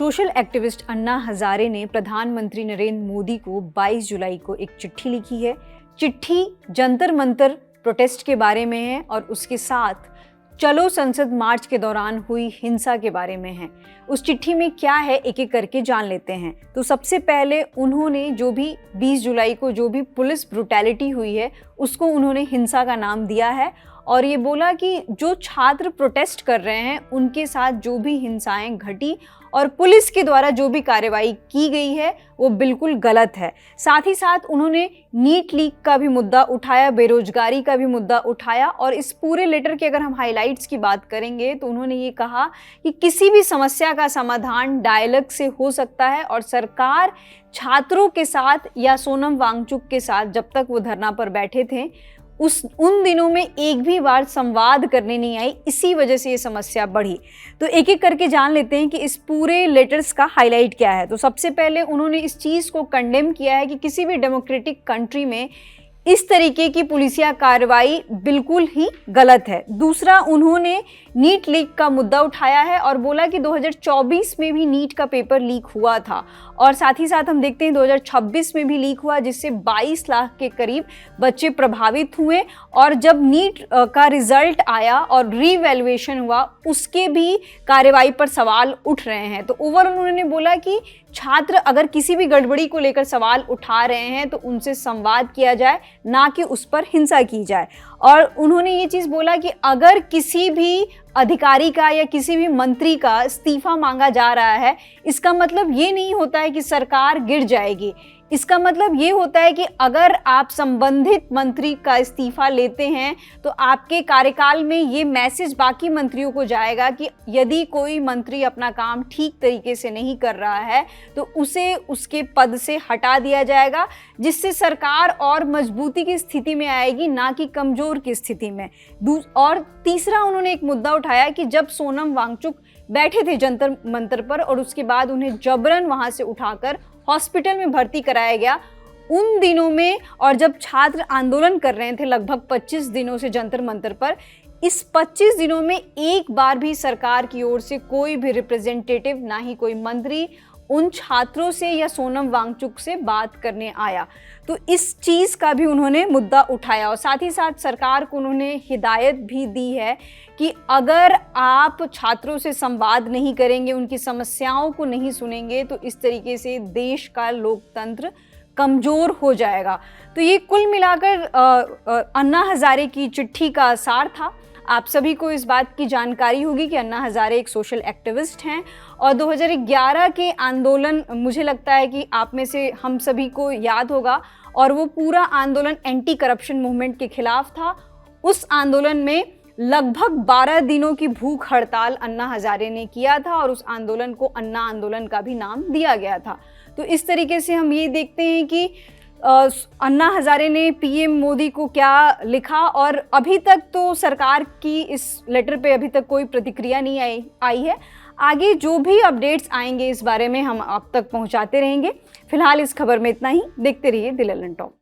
Social activist Anna Hazare ने प्रधानमंत्री नरेंद्र मोदी को 22 जुलाई को एक चिट्ठी लिखी है। चिट्ठी जंतर मंतर प्रोटेस्ट के बारे में है और उसके साथ चलो संसद मार्च के दौरान हुई हिंसा के बारे में है। उस चिट्ठी में क्या है एक एक करके जान लेते हैं। तो सबसे पहले उन्होंने जो भी 20 जुलाई को जो भी पुलिस ब्रुटैलिटी हुई है उसको उन्होंने हिंसा का नाम दिया है और ये बोला कि जो छात्र प्रोटेस्ट कर रहे हैं उनके साथ जो भी हिंसाएं घटी और पुलिस के द्वारा जो भी कार्रवाई की गई है वो बिल्कुल गलत है। साथ ही साथ उन्होंने नीट लीक का भी मुद्दा उठाया, बेरोजगारी का भी मुद्दा उठाया और इस पूरे लेटर के अगर हम हाइलाइट्स की बात करेंगे तो उन्होंने ये कहा कि किसी भी समस्या का समाधान डायलॉग से हो सकता है और सरकार छात्रों के साथ या सोनम वांगचुक के साथ जब तक वो धरना पर बैठे थे उन दिनों में एक भी बार संवाद करने नहीं आई, इसी वजह से ये समस्या बढ़ी। तो एक एक करके जान लेते हैं कि इस पूरे लेटर्स का हाईलाइट क्या है। तो सबसे पहले उन्होंने इस चीज़ को कंडेम किया है कि किसी भी डेमोक्रेटिक कंट्री में इस तरीके की पुलिसिया कार्रवाई बिल्कुल ही गलत है। दूसरा, उन्होंने नीट लीक का मुद्दा उठाया है और बोला कि 2024 में भी नीट का पेपर लीक हुआ था और साथ ही साथ हम देखते हैं 2026 में भी लीक हुआ जिससे 22 लाख के करीब बच्चे प्रभावित हुए और जब नीट का रिजल्ट आया और रीवैल्यूएशन हुआ उसके भी कार्रवाई पर सवाल उठ रहे हैं। तो ओवरऑल उन्होंने बोला कि छात्र अगर किसी भी गड़बड़ी को लेकर सवाल उठा रहे हैं तो उनसे संवाद किया जाए, ना कि उस पर हिंसा की जाए। और उन्होंने ये चीज़ बोला कि अगर किसी भी अधिकारी का या किसी भी मंत्री का इस्तीफा मांगा जा रहा है इसका मतलब ये नहीं होता है कि सरकार गिर जाएगी। इसका मतलब ये होता है कि अगर आप संबंधित मंत्री का इस्तीफा लेते हैं तो आपके कार्यकाल में ये मैसेज बाकी मंत्रियों को जाएगा कि यदि कोई मंत्री अपना काम ठीक तरीके से नहीं कर रहा है तो उसे उसके पद से हटा दिया जाएगा, जिससे सरकार और मजबूती की स्थिति में आएगी, ना कि कमजोर की स्थिति में। और तीसरा, उन्होंने एक मुद्दा उठाया कि जब सोनम वांगचुक बैठे थे जंतर मंतर पर और उसके बाद उन्हें जबरन वहां से उठाकर हॉस्पिटल में भर्ती कराया गया, उन दिनों में और जब छात्र आंदोलन कर रहे थे लगभग 25 दिनों से जंतर मंतर पर, इस 25 दिनों में एक बार भी सरकार की ओर से कोई भी रिप्रेजेंटेटिव, ना ही कोई मंत्री उन छात्रों से या सोनम वांगचुक से बात करने आया। तो इस चीज़ का भी उन्होंने मुद्दा उठाया और साथ ही साथ सरकार को उन्होंने हिदायत भी दी है कि अगर आप छात्रों से संवाद नहीं करेंगे, उनकी समस्याओं को नहीं सुनेंगे तो इस तरीके से देश का लोकतंत्र कमज़ोर हो जाएगा। तो ये कुल मिलाकर अन्ना हजारे की चिट्ठी का सार था। आप सभी को इस बात की जानकारी होगी कि अन्ना हजारे एक सोशल एक्टिविस्ट हैं और 2011 के आंदोलन मुझे लगता है कि आप में से हम सभी को याद होगा और वो पूरा आंदोलन एंटी करप्शन मूवमेंट के खिलाफ था। उस आंदोलन में लगभग 12 दिनों की भूख हड़ताल अन्ना हजारे ने किया था और उस आंदोलन को अन्ना आंदोलन का भी नाम दिया गया था। तो इस तरीके से हम ये देखते हैं कि अन्ना हजारे ने पीएम मोदी को क्या लिखा और अभी तक तो सरकार की इस लेटर पे अभी तक कोई प्रतिक्रिया नहीं आई है। आगे जो भी अपडेट्स आएंगे इस बारे में हम आप तक पहुंचाते रहेंगे। फिलहाल इस खबर में इतना ही। देखते रहिए दिल ललन टॉक।